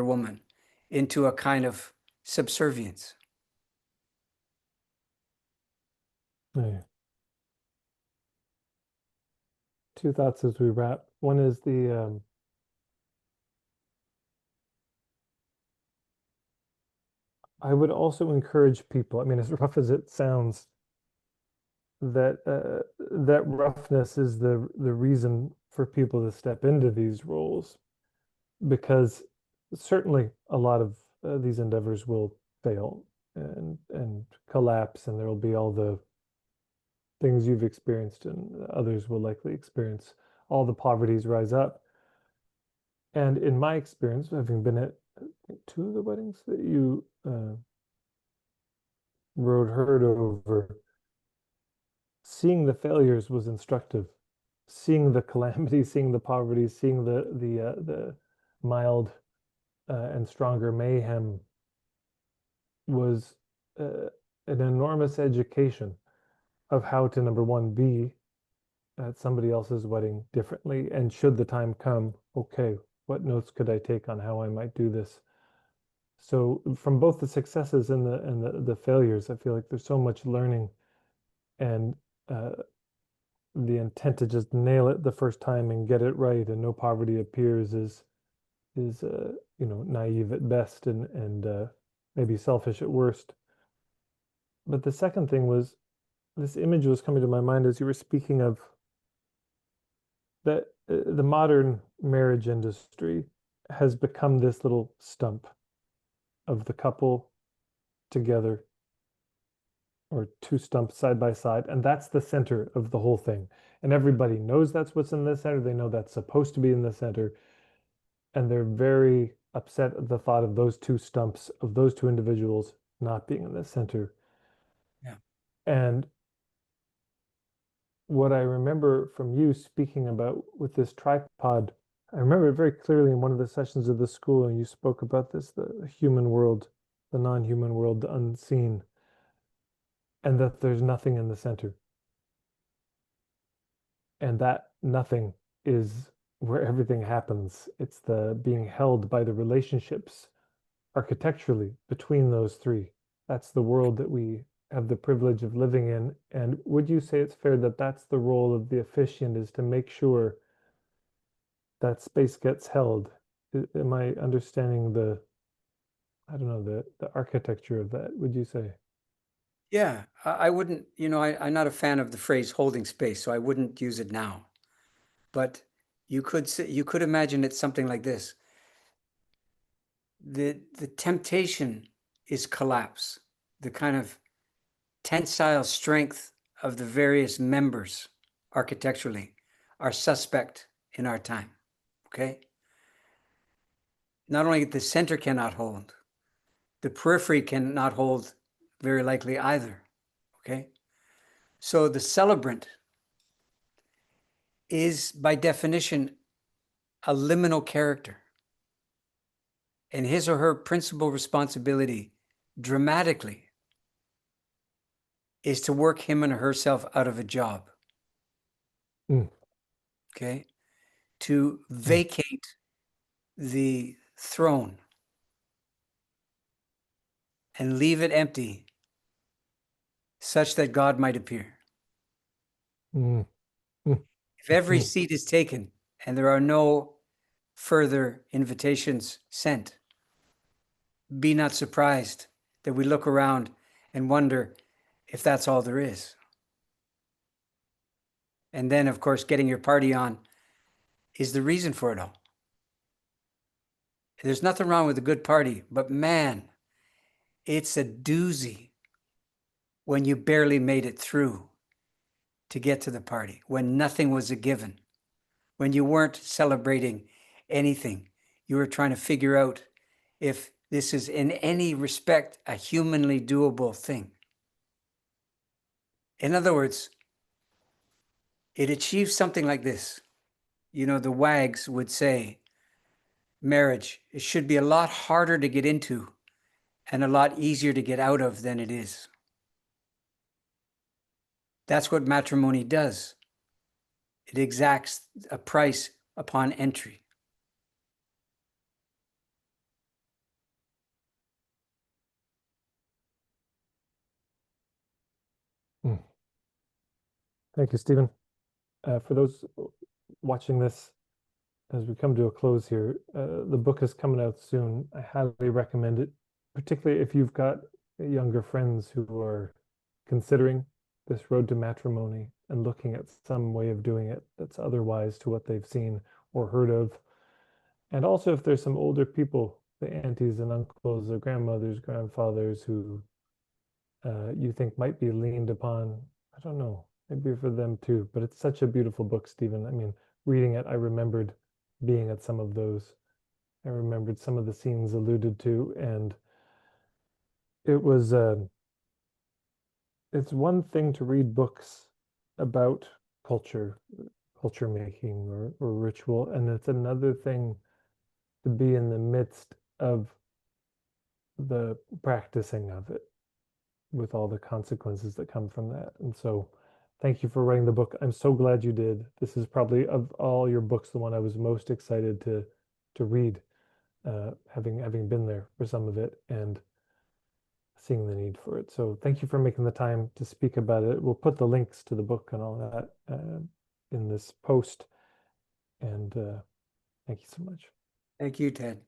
woman into a kind of subservience. Yeah. Two thoughts as we wrap. One is I would also encourage people, I mean, as rough as it sounds, that that roughness is the reason for people to step into these roles, because certainly a lot of these endeavors will fail and collapse, and there will be all the things you've experienced and others will likely experience. All the poverties rise up. And in my experience, having been at two of the weddings that you rode herd over, seeing the failures was instructive. Seeing the calamity, seeing the poverty, seeing the mild and stronger mayhem was an enormous education of how to, number one, be at somebody else's wedding differently, and should the time come, okay, what notes could I take on how I might do this? So from both the successes and the failures, I feel like there's so much learning, and uh, the intent to just nail it the first time and get it right, and no poverty appears is naive at best, and maybe selfish at worst. But the second thing was, this image was coming to my mind as you were speaking of that the modern marriage industry has become this little stump of the couple together, or two stumps side by side, and that's the center of the whole thing. And everybody knows that's what's in the center. They know that's supposed to be in the center, and they're very upset at the thought of those two stumps, of those two individuals not being in the center. Yeah. And what I remember from you speaking about with this tripod, I remember it very clearly in one of the sessions of the school, and you spoke about this, the human world, the non-human world, the unseen, and that there's nothing in the center. And that nothing is where everything happens. It's the being held by the relationships architecturally between those three. That's the world that we have the privilege of living in. And would you say it's fair that that's the role of the officiant, is to make sure that space gets held? Am I understanding I don't know, the architecture of that, would you say? Yeah, I wouldn't, I'm not a fan of the phrase holding space, so I wouldn't use it now. But you could imagine it something like this. The temptation is collapse. The kind of tensile strength of the various members architecturally are suspect in our time. Okay? Not only the center cannot hold, the periphery cannot hold very likely either. Okay? So the celebrant is by definition a liminal character. And his or her principal responsibility dramatically is to work him and herself out of a job. Mm. Okay? To vacate the throne and leave it empty such that God might appear. Mm. Mm. If every Mm. seat is taken and there are no further invitations sent, be not surprised that we look around and wonder if that's all there is. And then, of course, getting your party on is the reason for it all. There's nothing wrong with a good party, but man, it's a doozy when you barely made it through to get to the party, when nothing was a given, when you weren't celebrating anything. You were trying to figure out if this is in any respect a humanly doable thing. In other words, it achieves something like this. The wags would say, marriage, it should be a lot harder to get into and a lot easier to get out of than it is. That's what matrimony does. It exacts a price upon entry. Thank you, Stephen. For those watching this, as we come to a close here, the book is coming out soon. I highly recommend it, particularly if you've got younger friends who are considering this road to matrimony and looking at some way of doing it that's otherwise to what they've seen or heard of. And also, if there's some older people, the aunties and uncles, or grandmothers, grandfathers who you think might be leaned upon, I don't know, maybe for them too. But it's such a beautiful book, Stephen. I mean, reading it, I remembered being at some of those. I remembered some of the scenes alluded to, and it was it's one thing to read books about culture, culture making or ritual, and it's another thing to be in the midst of the practicing of it with all the consequences that come from that. And so thank you for writing the book. I'm so glad you did. This is probably, of all your books, the one I was most excited to read, having been there for some of it and seeing the need for it. So thank you for making the time to speak about it. We'll put the links to the book and all that in this post. And thank you so much. Thank you, Ted.